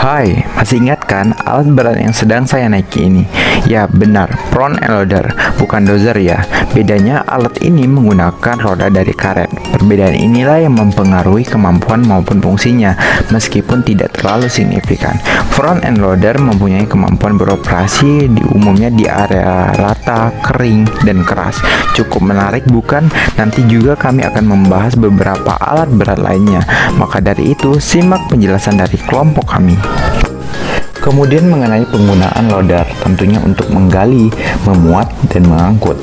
Hai, masih ingat kan alat berat yang sedang saya naiki ini? Ya benar, front end loader, bukan dozer ya. Bedanya alat ini menggunakan roda dari karet. Perbedaan inilah yang mempengaruhi kemampuan maupun fungsinya, meskipun tidak terlalu signifikan. Front end loader mempunyai kemampuan beroperasi umumnya di area rata, kering, dan keras. Cukup menarik bukan? Nanti juga kami akan membahas beberapa alat berat lainnya. Maka dari itu, simak penjelasan dari kelompok kami. Kemudian mengenai penggunaan loader, tentunya untuk menggali, memuat, dan mengangkut.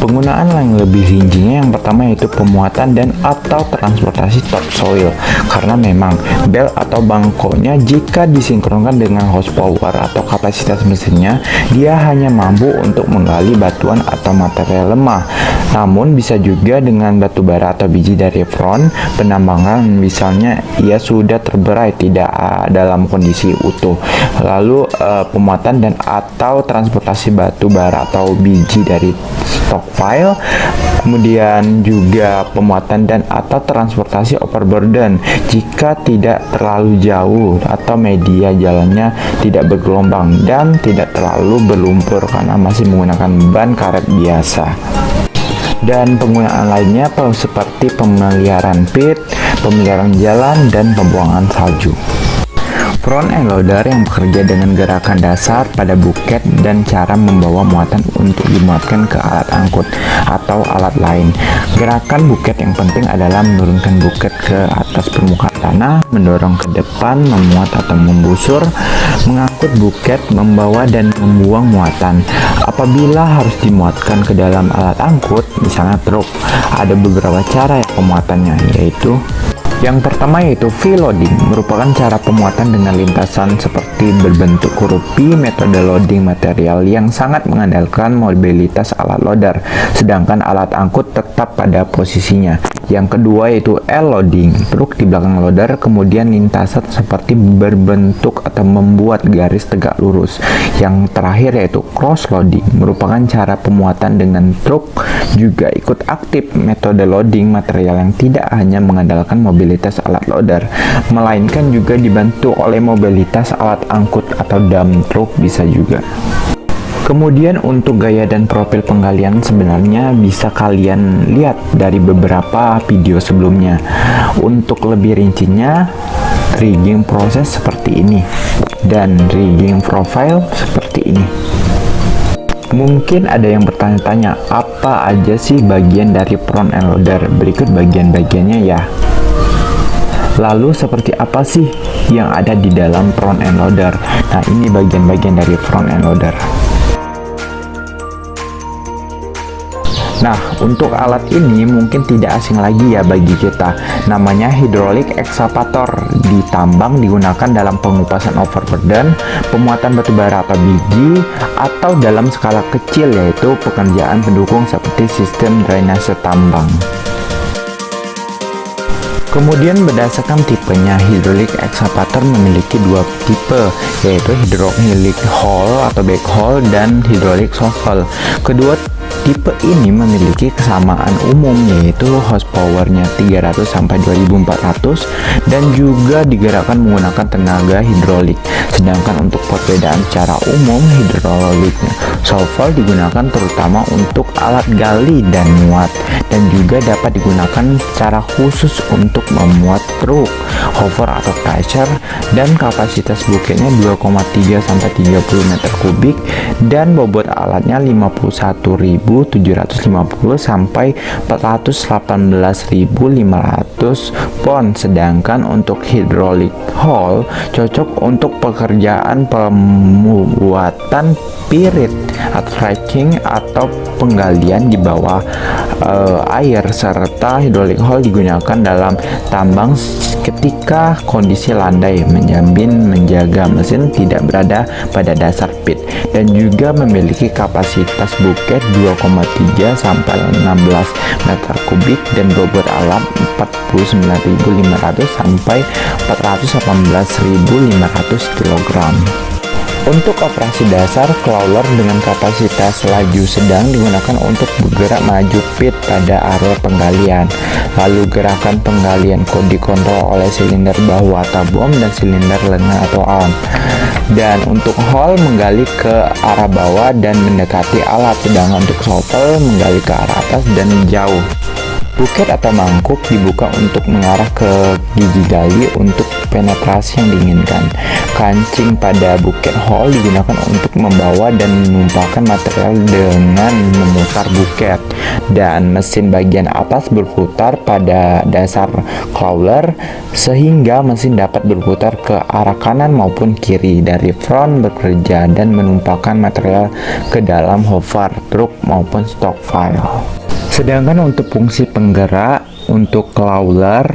Penggunaan yang lebih rincinya yang pertama yaitu pemuatan dan atau transportasi topsoil, karena memang bel atau bangkonya jika disinkronkan dengan horsepower atau kapasitas mesinnya, dia hanya mampu untuk menggali batuan atau material lemah. Namun bisa juga dengan batu bara atau biji dari front penambangan, misalnya ia sudah terberai tidak dalam kondisi utuh. Lalu pemuatan dan atau transportasi batu bara atau biji dari stockpile, kemudian juga pemuatan dan atau transportasi overburden jika tidak terlalu jauh atau media jalannya tidak bergelombang dan tidak terlalu berlumpur karena masih menggunakan ban karet biasa. Dan penggunaan lainnya seperti pemeliharaan pit, pemeliharaan jalan, dan pembuangan salju. Front end loader yang bekerja dengan gerakan dasar pada buket dan cara membawa muatan untuk dimuatkan ke alat angkut atau alat lain. Gerakan buket yang penting adalah menurunkan buket ke atas permukaan tanah, mendorong ke depan, memuat atau membusur, mengangkut buket, membawa dan membuang muatan. Apabila harus dimuatkan ke dalam alat angkut, misalnya truk, ada beberapa cara pemuatannya, yaitu yang pertama yaitu V-loading, merupakan cara pemuatan dengan lintasan seperti berbentuk huruf V. Metode loading material yang sangat mengandalkan mobilitas alat loader, sedangkan alat angkut tetap pada posisinya. Yang kedua yaitu L-loading, truk di belakang loader, kemudian lintasan seperti berbentuk atau membuat garis tegak lurus. Yang terakhir yaitu cross-loading, merupakan cara pemuatan dengan truk juga ikut aktif. Metode loading material yang tidak hanya mengandalkan mobilitas alat loader, melainkan juga dibantu oleh mobilitas alat angkut atau dump truck bisa juga. Kemudian untuk gaya dan profil penggalian sebenarnya bisa kalian lihat dari beberapa video sebelumnya. Untuk lebih rincinya, rigging proses seperti ini dan rigging profile seperti ini. Mungkin ada yang bertanya-tanya, apa aja sih bagian dari front end loader? Berikut bagian-bagiannya ya. Lalu seperti apa sih yang ada di dalam front end loader? Nah, ini bagian-bagian dari front end loader. Nah, untuk alat ini mungkin tidak asing lagi ya bagi kita. Namanya hydraulic excavator. Ditambang digunakan dalam pengupasan overburden, pemuatan batu bara atau biji, atau dalam skala kecil yaitu pekerjaan pendukung seperti sistem drainase tambang. Kemudian berdasarkan tipenya, hydraulic excavator memiliki dua tipe, yaitu hydraulic hole atau backhoe dan hydraulic shovel. Kedua tipe ini memiliki kesamaan umum, yaitu horsepower-nya 300 sampai 2400 dan juga digerakkan menggunakan tenaga hidrolik. Sedangkan untuk perbedaan secara umum, hydraulic shovel digunakan terutama untuk alat gali dan muat, dan juga dapat digunakan secara khusus untuk memuat truk, hover atau pressure, dan kapasitas buketnya 2,3 sampai 30 meter kubik dan bobot alatnya 51.750 sampai 418.500 pon. Sedangkan untuk hydraulic hole cocok untuk pekerjaan pembuatan pirit atau fracking atau penggalian di bawah air, serta hydraulic hole digunakan dalam tambang ketika kondisi landai, menjaga mesin tidak berada pada dasar pit, dan juga memiliki kapasitas buket 2,3 sampai 16 meter kubik dan bobot alat 49.500 sampai 418.500 kg. Untuk operasi dasar, crawler dengan kapasitas laju sedang digunakan untuk bergerak maju pit pada area penggalian. Lalu gerakan penggalian dikontrol oleh silinder bahu atau bom dan silinder lengan atau arm. Dan untuk haul menggali ke arah bawah dan mendekati alat, sedangkan untuk shuttle menggali ke arah atas dan jauh. Buket atau mangkuk dibuka untuk mengarah ke gigi gali untuk penetrasi yang diinginkan. Kancing pada buket haul digunakan untuk membawa dan menumpahkan material dengan memutar buket. Dan mesin bagian atas berputar pada dasar crawler sehingga mesin dapat berputar ke arah kanan maupun kiri. Dari front bekerja dan menumpahkan material ke dalam hover, truk maupun stockpile. Sedangkan untuk fungsi penggerak, untuk crawler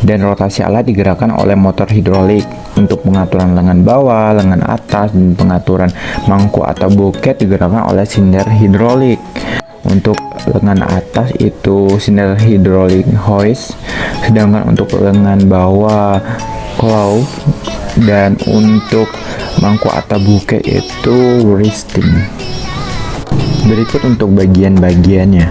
dan rotasi alat digerakkan oleh motor hidrolik. Untuk pengaturan lengan bawah, lengan atas, dan pengaturan mangkuk atau buket digerakkan oleh silinder hidrolik. Untuk lengan atas itu silinder hidrolik hoist, sedangkan untuk lengan bawah claw, dan untuk mangkuk atau buket itu resting. Berikut untuk bagian-bagiannya.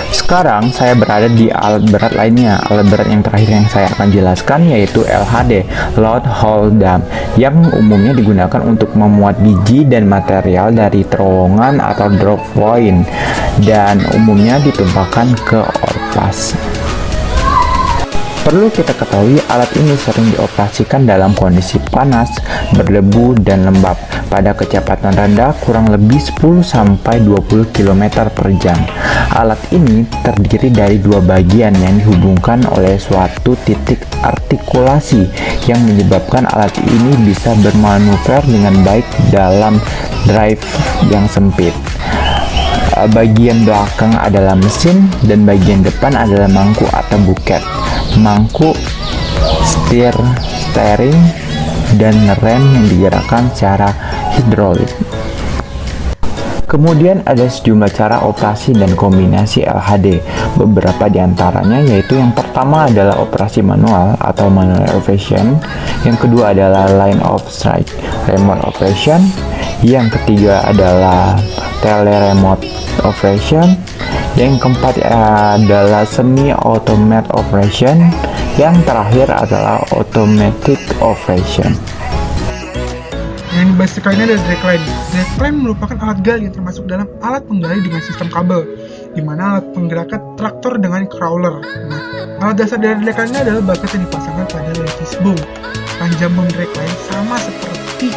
Sekarang saya berada di alat berat lainnya. Alat berat yang terakhir yang saya akan jelaskan yaitu LHD, Load Haul Dump, yang umumnya digunakan untuk memuat biji dan material dari terowongan atau drop point dan umumnya ditumpahkan ke orpas. Perlu kita ketahui, alat ini sering dioperasikan dalam kondisi panas, berdebu, dan lembab pada kecepatan rendah kurang lebih 10-20 km per jam. Alat ini terdiri dari dua bagian yang dihubungkan oleh suatu titik artikulasi yang menyebabkan alat ini bisa bermanuver dengan baik dalam drive yang sempit. Bagian belakang adalah mesin dan bagian depan adalah mangkuk atau buket. Mangkuk, steering, dan rem yang digerakkan secara hidrolik. Kemudian ada sejumlah cara operasi dan kombinasi LHD. Beberapa di antaranya yaitu yang pertama adalah operasi manual atau manual operation, yang kedua adalah line of sight remote operation, yang ketiga adalah tele-remote operation, yang keempat adalah semi-automatic operation, yang terakhir adalah automatic operation. Yang dibahas lainnya adalah dragline. Dragline merupakan alat gali yang termasuk dalam alat penggali dengan sistem kabel, di mana alat penggerakkan traktor dengan crawler. Nah, alat dasar dari dragline adalah bucket yang dipasangkan pada lattice boom. Panjang boom dragline sama seperti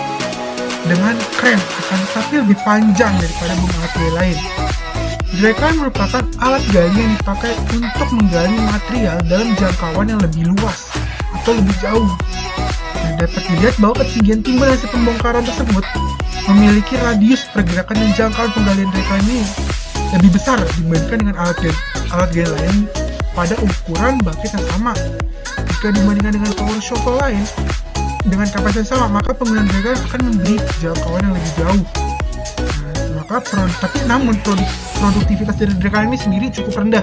dengan kren, akan tetapi lebih panjang daripada boom alat gali lain. Dragline merupakan alat gali yang dipakai untuk menggali material dalam jangkauan yang lebih luas atau lebih jauh. Nah, dapat dilihat bahwa ketinggian timbul hasil pembongkaran tersebut memiliki radius pergerakan dan jangkauan penggalian dragline ini lebih besar dibandingkan dengan alat gali lain pada ukuran bucket yang sama. Jika dibandingkan dengan power shovel lain dengan kapasitas yang sama, maka penggunaan dragline akan memberi jangkauan yang lebih jauh. Namun produktivitas dari dragline ini sendiri cukup rendah.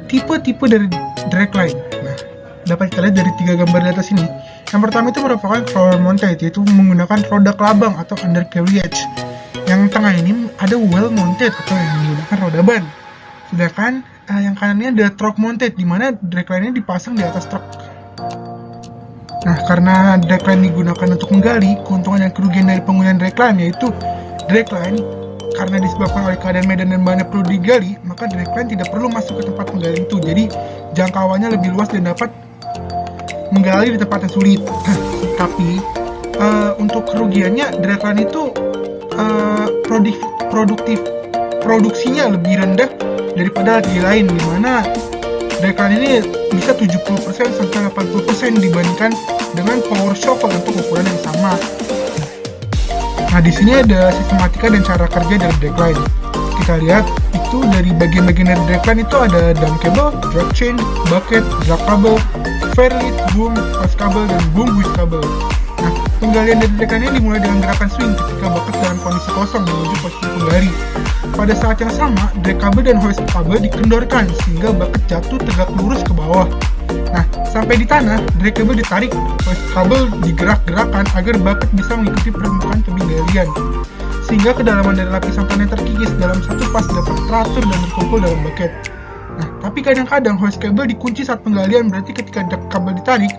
Tipe dari dragline. Nah, dapat kita lihat dari 3 gambar di atas ini. Yang pertama itu merupakan crawler mounted, yaitu menggunakan roda kelabang atau undercarriage. Yang tengah ini ada well mounted atau yang menggunakan roda ban. Sedangkan yang kanannya ada truck mounted, di mana dragline ini dipasang di atas truk. Nah, karena dragline digunakan untuk menggali, keuntungan dan kerugian dari penggunaan dragline yaitu dragline karena disebabkan oleh keadaan medan dan bahannya perlu digali, maka dragline tidak perlu masuk ke tempat penggalian itu. Jadi jangkauannya lebih luas dan dapat menggali di tempat yang sulit. Tapi untuk kerugiannya, dragline itu produksinya lebih rendah daripada alat lain, di mana dragline ini bisa 70% sampai 80% dibandingkan dengan power shovel untuk ukuran yang sama. Nah, di sini ada sistematika dan cara kerja dari dragline. Kita lihat itu dari bagian-bagian dari dragline itu ada dump cable, drag chain, bucket, drag cable, fairlead, boom, pass cable, dan boom hoist cable. Nah, penggalian dari dragline ini dimulai dengan gerakan swing ketika bucket dalam kondisi kosong menuju posisi penggali. pada saat yang sama, drag kabel dan hoist kabel dikendorkan sehingga bucket jatuh tegak lurus ke bawah. Nah, sampai di tanah, drag kabel ditarik, hoist kabel digerak-gerakkan agar bucket bisa mengikuti permukaan tebing galian, sehingga kedalaman dari lapisan tanah yang terkikis dalam satu pas dapat teratur dan terkumpul dalam bucket. Nah, tapi kadang-kadang hoist kabel dikunci saat penggalian, berarti ketika drag kabel ditarik,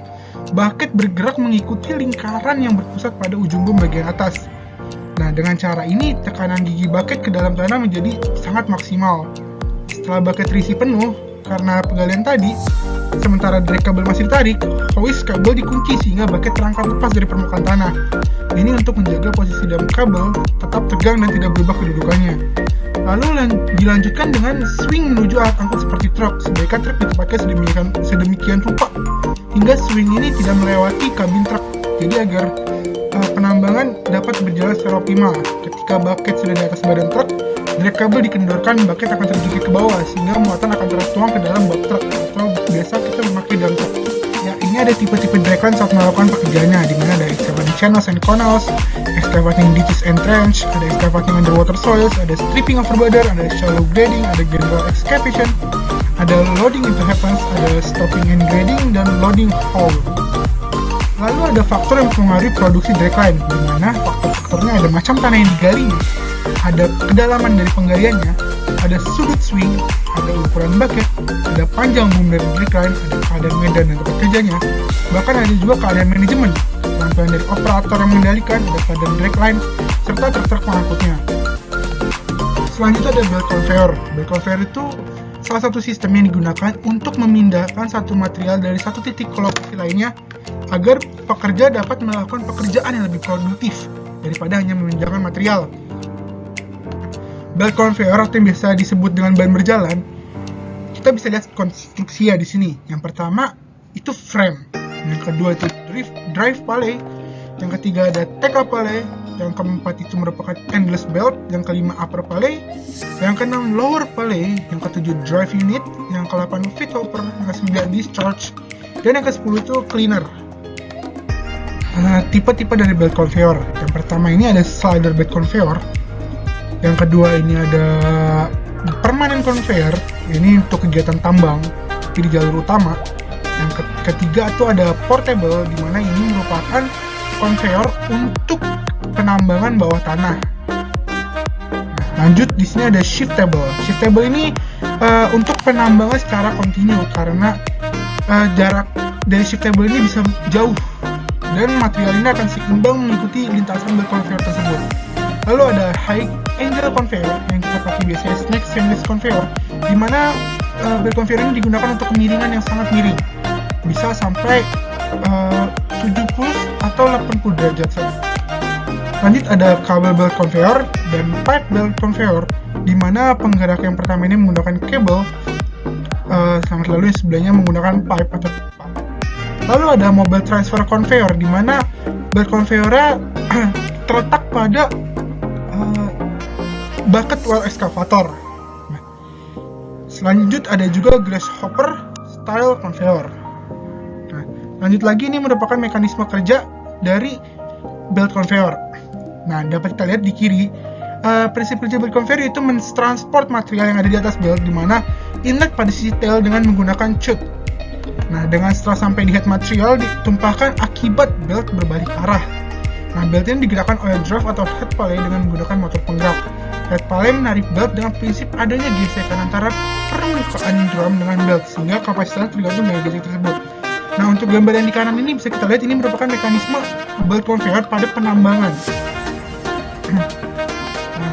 bucket bergerak mengikuti lingkaran yang berpusat pada ujung bom bagian atas. Nah, dengan cara ini, tekanan gigi bucket ke dalam tanah menjadi sangat maksimal. Setelah bucket terisi penuh, karena penggalian tadi, sementara drag kabel masih ditarik, hoist kabel dikunci sehingga bucket terangkat lepas dari permukaan tanah. Ini untuk menjaga posisi dalam kabel tetap tegang dan tidak berubah kedudukannya. Lalu dilanjutkan dengan swing menuju alat angkut seperti truk. Sebaiknya truk ditempatkan sedemikian rupa hingga swing ini tidak melewati kabin truk. Jadi agar penambangan dapat berjalan secara optimal. Ketika bucket sudah di atas badan truk, drag kabel dikendorkan, bucket akan terjungkit ke bawah sehingga muatan akan tertuang ke dalam bak truk, atau biasa kita memakai dump truck. Ya, ini ada tipe-tipe dragline saat melakukan pekerjaannya, di mana ada excavating channels and canals, excavating ditches and trench, ada excavating underwater soils, ada stripping overburden, ada shallow grading, ada general excavation, ada loading into heavens, ada stopping and grading, dan loading haul. Lalu ada faktor yang mempengaruhi produksi dragline, di mana faktor-faktornya ada macam tanah yang digali, ada kedalaman dari penggaliannya, ada sudut swing, ada ukuran bucket, ada panjang boom dari dragline, ada keadaan medan dan tempat kerjanya, bahkan ada juga keadaan manajemen, keterampilan dari operator yang mengendalikan, ada keadaan dragline, serta truk-truk pengangkutnya. Selanjutnya ada belt conveyor. Belt conveyor itu salah satu sistem yang digunakan untuk memindahkan satu material dari satu titik ke lokasi lainnya agar pekerja dapat melakukan pekerjaan yang lebih produktif daripada hanya memindahkan material. Belt conveyor atau yang biasa disebut dengan ban berjalan, kita bisa lihat konstruksinya di sini. Yang pertama itu frame, yang kedua itu drive pulley, yang ketiga ada tackle pulley, yang keempat itu merupakan endless belt, yang kelima upper pulley, yang keenam lower pulley, yang ketujuh drive unit, yang ke-8 feed hopper, yang ke-9 discharge, dan yang ke-10 itu cleaner. Tipe-tipe dari belt conveyor. Yang pertama ini ada slider belt conveyor. Yang kedua ini ada permanent conveyor. Ini untuk kegiatan tambang di jalur utama. Yang ketiga itu ada portable, di mana ini merupakan conveyor untuk penambangan bawah tanah. Lanjut di sini ada shiftable. Shiftable ini untuk penambangan secara kontinu karena jarak dari shiftable ini bisa jauh dan material ini akan seimbang mengikuti lintasan belt conveyor tersebut. Lalu ada high angle conveyor yang kita pakai biasanya snake seamless conveyor, di mana belt conveyor ini digunakan untuk kemiringan yang sangat miring, bisa sampai 70 atau 80 derajat saja. Lanjut ada cable belt conveyor dan pipe belt conveyor, di mana penggerak yang pertama ini menggunakan kabel, selanjutnya lalu yang sebelahnya menggunakan pipe atau pipa. Lalu ada mobile transfer conveyor, di mana belt conveyor-nya terletak pada bucket well excavator. Nah, selanjut ada juga grasshopper style conveyor. Nah, lanjut lagi ini merupakan mekanisme kerja dari belt conveyor. Nah, dapat kita lihat di kiri, prinsip kerja belt conveyor itu mentransport material yang ada di atas belt, di mana inlet pada sisi tail dengan menggunakan chute. Nah, dengan setelah sampai di head material ditumpahkan akibat belt berbalik arah. Nah, belt ini digerakkan oleh drive atau head pulley dengan menggunakan motor penggerak. Head pulley menarik belt dengan prinsip adanya gesekan antara permukaan drum dengan belt, sehingga kapasitas tergantung dari gesek tersebut. Nah, untuk gambar yang di kanan ini bisa kita lihat ini merupakan mekanisme belt conveyor pada penambangan. Nah,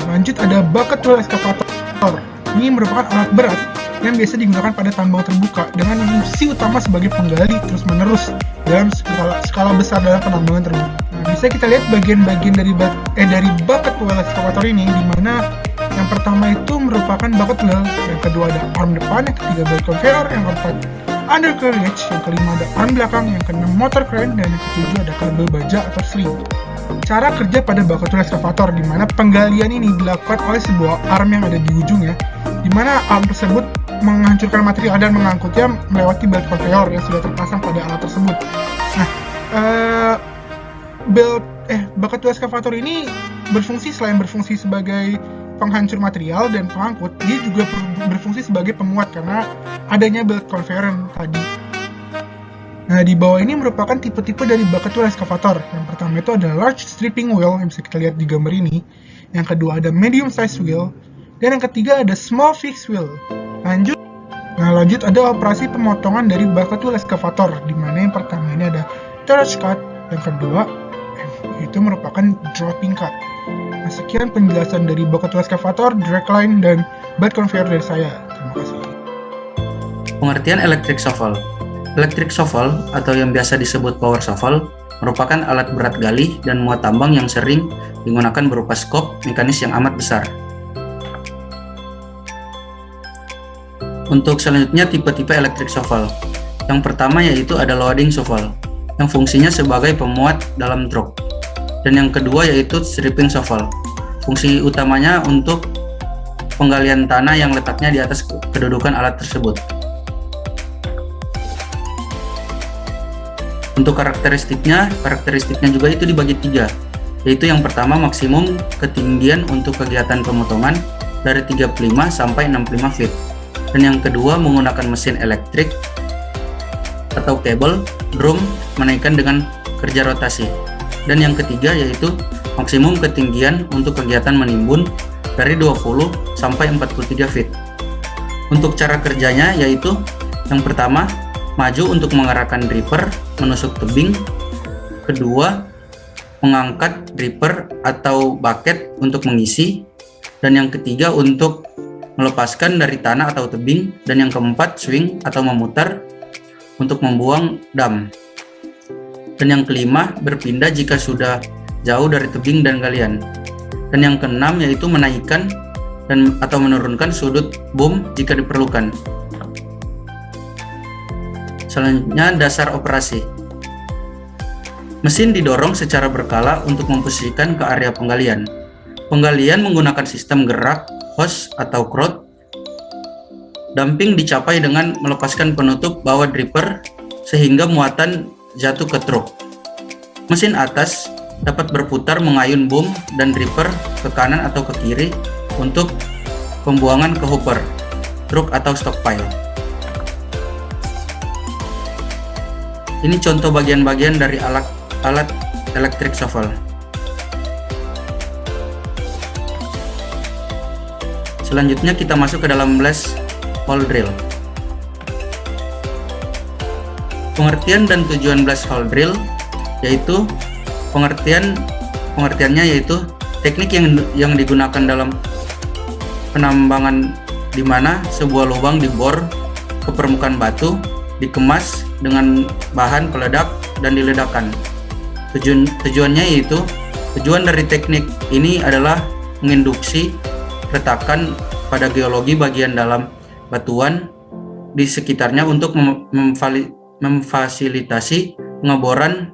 lanjut ada bucket well excavator. Ini merupakan alat berat yang biasa digunakan pada tambang terbuka dengan fungsi utama sebagai penggali terus-menerus dalam skala besar dalam penambangan terbuka. Nah, bisa kita lihat bagian-bagian dari bucket well excavator ini, di mana yang pertama itu merupakan bucket well, yang kedua ada arm depan, yang ketiga belt conveyor, yang keempat undercarriage, yang kelima ada arm belakang, yang keenam motor crane, dan yang ketujuh ada kabel baja atau sling. Cara kerja pada bucket well excavator, di mana penggalian ini dilakukan oleh sebuah arm yang ada di ujungnya, di mana arm tersebut menghancurkan material dan mengangkutnya melewati belt conveyor yang sudah terpasang pada alat tersebut. Nah, bucket well excavator ini selain berfungsi sebagai penghancur material dan pengangkut, dia juga berfungsi sebagai pemuat karena adanya belt conveyor tadi. Nah, di bawah ini merupakan tipe-tipe dari bucket wheel excavator. Yang pertama itu ada large stripping wheel yang bisa kita lihat di gambar ini. Yang kedua ada medium size wheel. Dan yang ketiga ada small fixed wheel. Lanjut ada operasi pemotongan dari bucket wheel excavator, di mana yang pertama ini ada thrust cut, yang kedua itu merupakan dropping cut. Nah, sekian penjelasan dari bucket wheel excavator, dragline, dan belt conveyor dari saya. Terima kasih. Pengertian electric shovel. Electric shovel atau yang biasa disebut power shovel merupakan alat berat gali dan muat tambang yang sering digunakan berupa skop mekanis yang amat besar. Untuk selanjutnya tipe-tipe electric shovel. Yang pertama yaitu ada loading shovel yang fungsinya sebagai pemuat dalam truk. Dan yang kedua yaitu stripping shovel. Fungsi utamanya untuk penggalian tanah yang letaknya di atas kedudukan alat tersebut. Untuk karakteristiknya juga itu dibagi 3, yaitu yang pertama maksimum ketinggian untuk kegiatan pemotongan dari 35 sampai 65 feet. Dan yang kedua menggunakan mesin elektrik atau kabel drum menaikkan dengan kerja rotasi. Dan yang ketiga yaitu maksimum ketinggian untuk kegiatan menimbun dari 20 sampai 43 feet. Untuk cara kerjanya yaitu yang pertama maju untuk mengarahkan dripper menusuk tebing, kedua mengangkat dripper atau bucket untuk mengisi, dan yang ketiga untuk melepaskan dari tanah atau tebing, dan yang keempat swing atau memutar untuk membuang dam, dan yang kelima berpindah jika sudah jauh dari tebing dan galian, dan yang keenam yaitu menaikkan dan atau menurunkan sudut boom jika diperlukan. Selanjutnya dasar operasi. Mesin didorong secara berkala untuk memposisikan ke area penggalian. Penggalian menggunakan sistem gerak hose atau crowd. Damping dicapai dengan melepaskan penutup bawah dripper sehingga muatan jatuh ke truk. Mesin atas dapat berputar mengayun boom dan dripper ke kanan atau ke kiri untuk pembuangan ke hopper, truk atau stockpile. Ini contoh bagian-bagian dari alat electric shovel. Selanjutnya kita masuk ke dalam blast hole drill. Pengertian dan tujuan blast hole drill yaitu pengertiannya yaitu teknik yang digunakan dalam penambangan di mana sebuah lubang dibor ke permukaan batu, dikemas dengan bahan peledak dan diledakkan. Tujuannya yaitu tujuan dari teknik ini adalah menginduksi retakan pada geologi bagian dalam batuan di sekitarnya untuk memfasilitasi pengeboran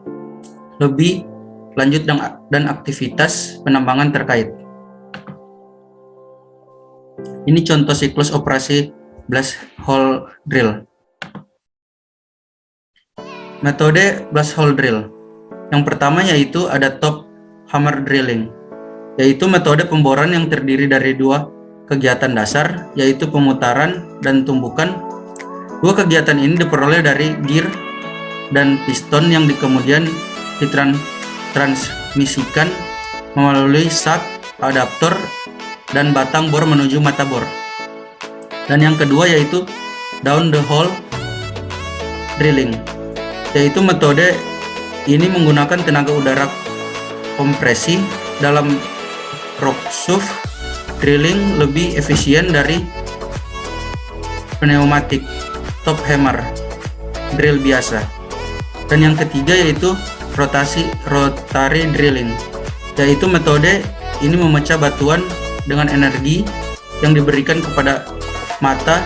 lebih lanjut dan aktivitas penambangan terkait. Ini contoh siklus operasi blast hole drill. Metode blast hole drill. Yang pertama yaitu ada top hammer drilling, yaitu metode pemboran yang terdiri dari dua kegiatan dasar, yaitu pemutaran dan tumbukan. Dua kegiatan ini diperoleh dari gear dan piston yang kemudian ditransmisikan melalui shaft, adaptor, dan batang bor menuju mata bor. Dan yang kedua yaitu down the hole drilling, yaitu metode ini menggunakan tenaga udara kompresi dalam rock shaft drilling lebih efisien dari pneumatik top hammer drill biasa. Dan yang ketiga yaitu rotary drilling, yaitu metode ini memecah batuan dengan energi yang diberikan kepada mata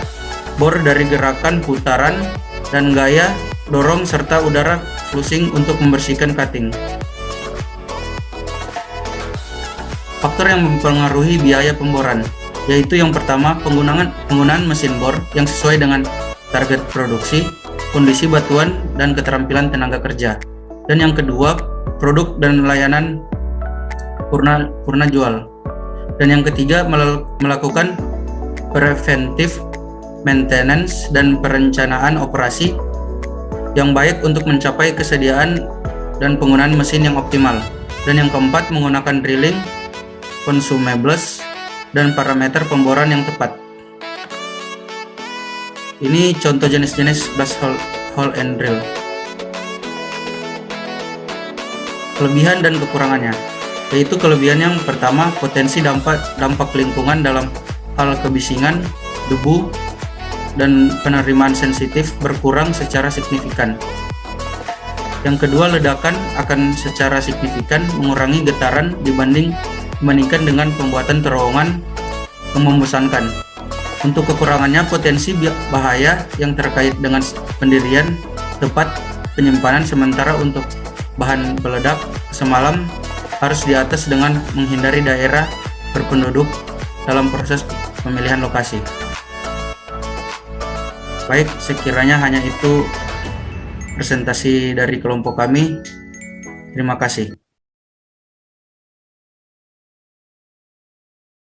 bor dari gerakan putaran dan gaya dorong serta udara flushing untuk membersihkan cutting. Faktor yang mempengaruhi biaya pemboran yaitu yang pertama penggunaan mesin bor yang sesuai dengan target produksi, kondisi batuan, dan keterampilan tenaga kerja. Dan yang kedua, produk dan layanan purna jual. Dan yang ketiga, melakukan preventive maintenance dan perencanaan operasi yang baik untuk mencapai kesediaan dan penggunaan mesin yang optimal. Dan yang keempat, menggunakan drilling, consumables, dan parameter pemboran yang tepat. Ini contoh jenis-jenis blast hole and drill. Kelebihan dan kekurangannya, yaitu kelebihan yang pertama, potensi dampak lingkungan dalam hal kebisingan, debu, dan penerimaan sensitif berkurang secara signifikan. Yang kedua, ledakan akan secara signifikan mengurangi getaran dibandingkan dengan pembuatan terowongan yang membosankan. Untuk kekurangannya, potensi bahaya yang terkait dengan pendirian tempat penyimpanan sementara untuk bahan peledak semalam harus di atas dengan menghindari daerah berpenduduk dalam proses pemilihan lokasi. Baik, sekiranya hanya itu presentasi dari kelompok kami. Terima kasih.